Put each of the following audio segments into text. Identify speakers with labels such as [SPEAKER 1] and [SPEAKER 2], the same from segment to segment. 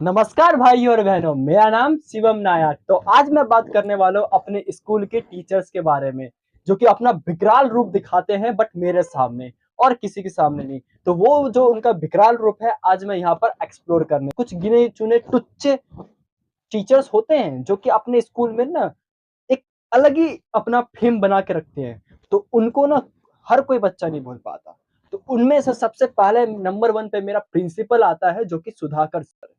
[SPEAKER 1] नमस्कार भाई और बहनों, मेरा नाम शिवम नायर। तो आज मैं बात करने वाला हूँ अपने स्कूल के टीचर्स के बारे में, जो कि अपना विकराल रूप दिखाते हैं बट मेरे सामने और किसी के सामने नहीं। तो वो जो उनका विकराल रूप है आज मैं यहाँ पर एक्सप्लोर करने, कुछ गिने चुने टुच्चे टीचर्स होते हैं जो कि अपने स्कूल में ना एक अलग ही अपना फेम बना के रखते हैं। तो उनको ना हर कोई बच्चा नहीं बोल पाता। तो उनमें से सबसे पहले नंबर वन पे मेरा प्रिंसिपल आता है, जो कि सुधाकर सर है।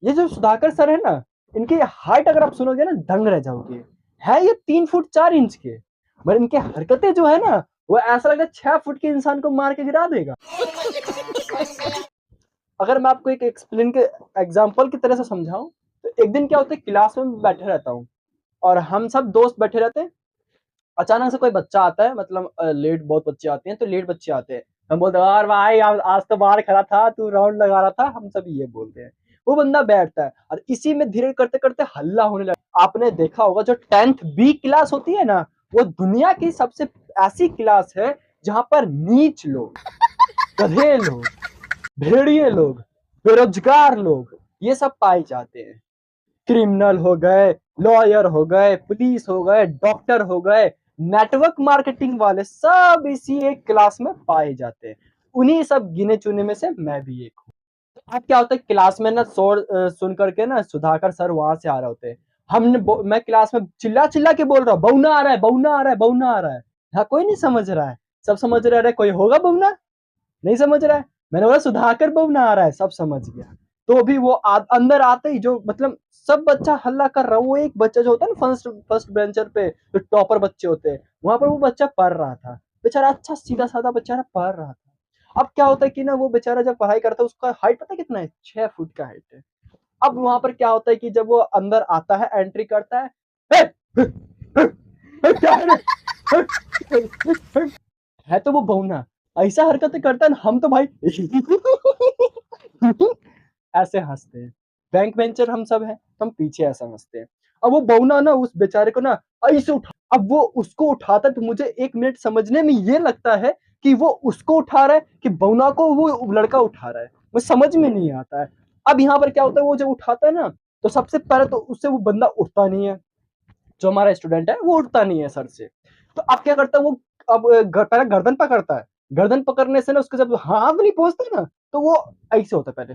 [SPEAKER 1] ये जो सुधाकर सर है ना, इनकी हाइट अगर आप सुनोगे ना दंग रह जाओगे। है ये 3 फुट 4 इंच के, मगर इनकी हरकतें जो है ना, वो ऐसा लग रहा है 6 फुट के इंसान को मार के गिरा देगा। अगर मैं आपको एक एक्सप्लेन के एग्जाम्पल की तरह से समझाऊं, तो एक दिन क्या होता है, क्लास में बैठे रहता हूँ और हम सब दोस्त बैठे रहते हैं। अचानक से कोई बच्चा आता है, मतलब लेट बहुत बच्चे आते हैं, तो लेट बच्चे आते हैं। हम बोलते हैं यार भाई आज तो बाहर खड़ा था, तू राउंड लगा रहा था, हम सब ये बोलते हैं। वो बंदा बैठता है और इसी में धीरे करते करते हल्ला होने लगा। आपने देखा होगा जो 10th बी क्लास होती है ना, वो दुनिया की सबसे ऐसी क्लास है जहां पर नीच लोग, गधे लोग, भेड़िए लोग, बेरोजगार लोग, ये सब पाए जाते हैं। क्रिमिनल हो गए, लॉयर हो गए, पुलिस हो गए, डॉक्टर हो गए, नेटवर्क मार्केटिंग वाले, सब इसी एक क्लास में पाए जाते हैं। उन्हीं सब गिने चुने में से मैं भी एक हूँ। अब क्या होता है, क्लास में ना शोर सुन करके ना सुधाकर सर वहां से आ रहे होते हैं। मैं क्लास में चिल्ला चिल्ला के बोल रहा हूँ, बउना आ रहा है, बउना आ रहा है, बउना आ रहा है। हाँ, कोई नहीं समझ रहा है। सब समझ रहे हैं, कोई होगा बउना, नहीं समझ रहा है। मैंने बोला सुधाकर बबना आ रहा है, सब समझ गया। तो भी वो अंदर आते ही जो मतलब सब बच्चा हल्ला कर रहा है, वो एक बच्चा जो होता है ना फर्स्ट फर्स्ट बेंचर पे, जो टॉपर बच्चे होते हैं, वहां पर वो बच्चा पढ़ रहा था। बेचारा अच्छा सीधा साधा बेचारा पढ़ रहा था। अब क्या होता है कि ना वो बेचारा जब पढ़ाई करता है, उसका हाइट पता है कितना है, 6 फुट का हाइट है। अब वहां पर क्या होता है कि जब वो अंदर आता है, एंट्री करता है, क्या है तो वो बौना ऐसा हरकतें करता है ना, हम तो भाई ऐसे हंसते हैं। बैंक बेंचर हम सब हैं, तो हम पीछे ऐसा हंसते हैं। अब वो बौना ना उस बेचारे को ना ऐसे उठा, अब वो उसको उठाता है, तो मुझे 1 मिनट समझने में ये लगता है कि वो उसको उठा रहा है कि बौना को वो लड़का उठा रहा है, मुझे समझ में नहीं आता है। अब यहाँ पर क्या होता है, वो जब उठाता है ना, तो सबसे पहले तो उससे वो बंदा उठता नहीं है, जो हमारा स्टूडेंट है वो उठता नहीं है सर से। तो अब क्या करता है वो, अब पहले गर्दन पकड़ता है। गर्दन पकड़ने से ना उसके जब हाथ नहीं पहुंचते ना, तो वो ऐसे होता है, पहले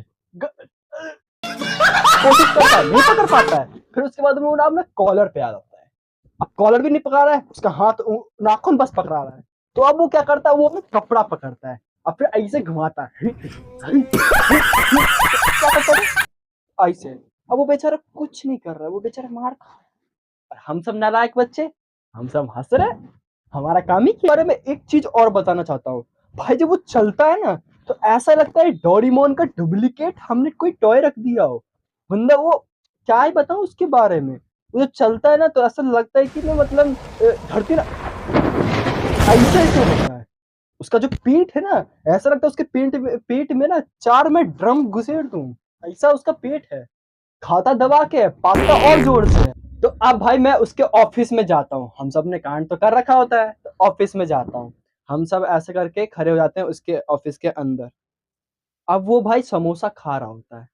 [SPEAKER 1] कोशिश करता है, नहीं पकड़ पाता है। फिर उसके बाद वो ना अपना कॉलर पे आ जाता है। अब कॉलर भी नहीं पकड़ा रहा है, उसका हाथ नाखून बस पकड़ा रहा है। तो अब वो क्या करता है, वो अपना कपड़ा पकड़ता है और फिर ऐसे घुमाता है, क्या करता है ऐसे। अब वो बेचारा कुछ नहीं कर रहा है, वो बेचारा मार खा रहा है। और हम सब नालायक बच्चे, हम सब हंस रहे हैं। हमारा काम ही किया। बारे में एक चीज और बताना चाहता हूँ भाई, जब वो चलता है ना, तो ऐसा लगता है डोरेमोन का डुप्लीकेट हमने कोई टॉय रख दिया हो। बंदा वो, क्या ही बताऊं उसके बारे में। वो जो चलता है ना, तो ऐसा लगता है कि ना मतलब धरती ना ऐसे ऐसे होता है। उसका जो पीठ है ना, ऐसा लगता है उसके पेट में ना 4 मैं ड्रम घुसेड़ दूं, ऐसा उसका पेट है। खाता दबा के पागता और जोर से। तो अब भाई मैं उसके ऑफिस में जाता हूँ, हम सब ने कांड तो कर रखा होता है, तो ऑफिस में जाता हूँ। हम सब ऐसे करके खड़े हो जाते हैं उसके ऑफिस के अंदर। अब वो भाई समोसा खा रहा होता है,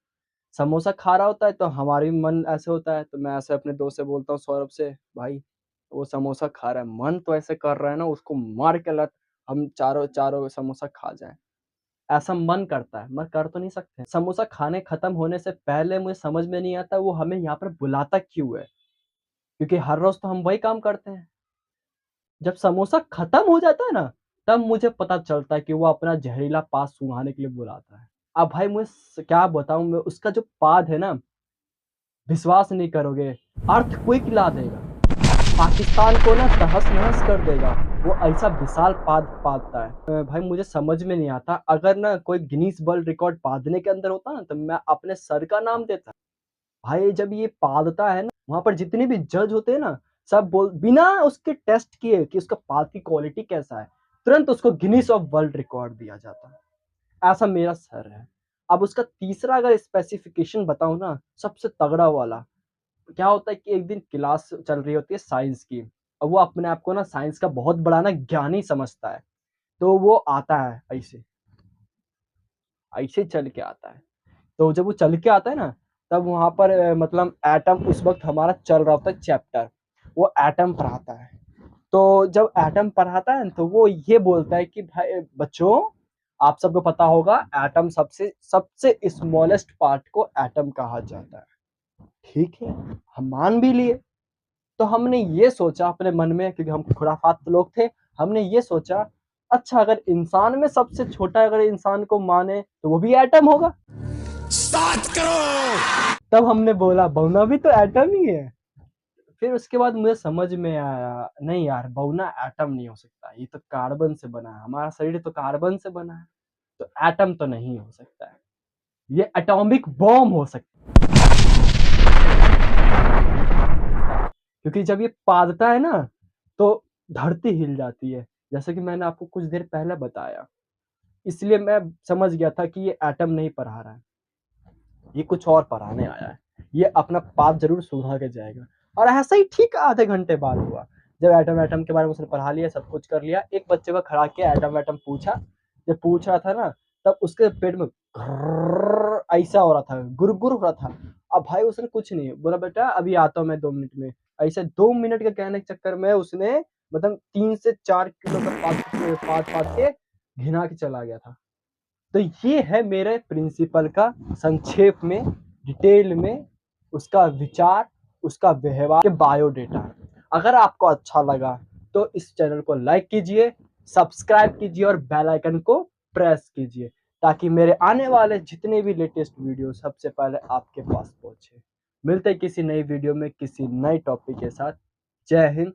[SPEAKER 1] समोसा खा रहा होता है, तो हमारी मन ऐसे होता है, तो मैं ऐसे अपने दोस्त से बोलता हूँ, सौरभ से, भाई वो समोसा खा रहा है, मन तो ऐसे कर रहा है ना उसको मार के लत हम चारों चारों समोसा खा जाए। ऐसा मन करता है, मगर कर तो नहीं सकते। समोसा खाने खत्म होने से पहले मुझे समझ में नहीं आता वो हमें यहाँ पर बुलाता क्यों है, क्योंकि हर रोज तो हम वही काम करते हैं। जब समोसा खत्म हो जाता है ना, तब मुझे पता चलता है कि वो अपना जहरीला पाद सूंघाने के लिए बुलाता है। अब भाई मुझे क्या बताऊं, मैं उसका जो पाद है ना, विश्वास नहीं करोगे, अर्थक्वेक ला देगा, पाकिस्तान को ना तहस नहस कर देगा। वो ऐसा विशाल पाद पादता है। भाई मुझे समझ में नहीं आता, अगर ना कोई गिनीज वर्ल्ड रिकॉर्ड पादने के अंदर होता ना, तो मैं अपने सर का नाम देता। भाई जब ये पादता है ना, वहां पर जितने भी जज होते हैं ना, सब बोल बिना उसके टेस्ट किए कि उसका पाद की क्वालिटी कैसा है, तुरंत उसको गिनीज ऑफ वर्ल्ड रिकॉर्ड दिया जाता है। ऐसा मेरा सर है। अब उसका तीसरा अगर स्पेसिफिकेशन बताऊं ना, सबसे तगड़ा वाला, क्या होता है कि एक दिन क्लास चल रही होती है साइंस की, और वो अपने आप को ना साइंस का बहुत बड़ा ना ज्ञानी समझता है। तो वो आता है ऐसे, ऐसे चल के आता है तो जब वो चल के आता है ना, तब वहाँ पर मतलब एटम उस वक़्त हमारा चल रहा होता है चैप्टर, वो एटम पढ़ाता है। तो जब एटम पढ़ाता है तो वो ये बोलता है कि भाई बच्चों, आप सबको पता होगा एटम सबसे सबसे स्मॉलेस्ट पार्ट को एटम कहा जाता है। ठीक है, हम मान भी लिए। तो हमने ये सोचा अपने मन में, क्योंकि हम खुराफात लोग थे, हमने ये सोचा अच्छा अगर इंसान में सबसे छोटा अगर इंसान को माने तो वो भी एटम होगा। 7 करोड़। तब हमने बोला बौना भी तो एटम ही है। फिर उसके बाद मुझे समझ में आया नहीं यार, बौना एटम नहीं हो सकता, ये तो कार्बन से बना है, हमारा शरीर तो कार्बन से बना है, तो एटम तो नहीं हो सकता है, ये एटॉमिक बॉम्ब हो सकता है। क्योंकि जब ये पादता है ना, तो धरती हिल जाती है, जैसे कि मैंने आपको कुछ देर पहले बताया। इसलिए मैं समझ गया था कि ये एटम नहीं पढ़ा रहा है, ये कुछ और पढ़ाने आया है, ये अपना पाठ ज़रूर सुधा के जाएगा। और ऐसा ही ठीक आधे घंटे बाद हुआ, जब एटम एटम के बारे में उसने पढ़ा लिया, सब कुछ कर लिया, एक बच्चे को खड़ा किया, एटम एटम पूछा। जब पूछ रहा था ना, तब उसके पेट में घर्रर्र ऐसा हो रहा था, गुर-गुर हो रहा था। अब भाई उसने कुछ नहीं बोला, बेटा अभी आता हूँ मैं 2 मिनट में। ऐसे 2 मिनट के कहने के चक्कर में उसने मतलब 3 से 4 किलो का पाट-पाट के घिना के चला गया था। तो ये है मेरे प्रिंसिपल का संक्षेप में, डिटेल में उसका विचार, उसका व्यवहार के बायोडेटा। अगर आपको अच्छा लगा तो इस चैनल को लाइक कीजिए, सब्सक्राइब कीजिए और बेल आइकन को प्रेस कीजिए, ताकि मेरे आने वाले जितने भी लेटेस्ट वीडियो सबसे पहले आपके पास पहुंचे। मिलते हैं किसी नई वीडियो में किसी नए टॉपिक के साथ। जय हिंद,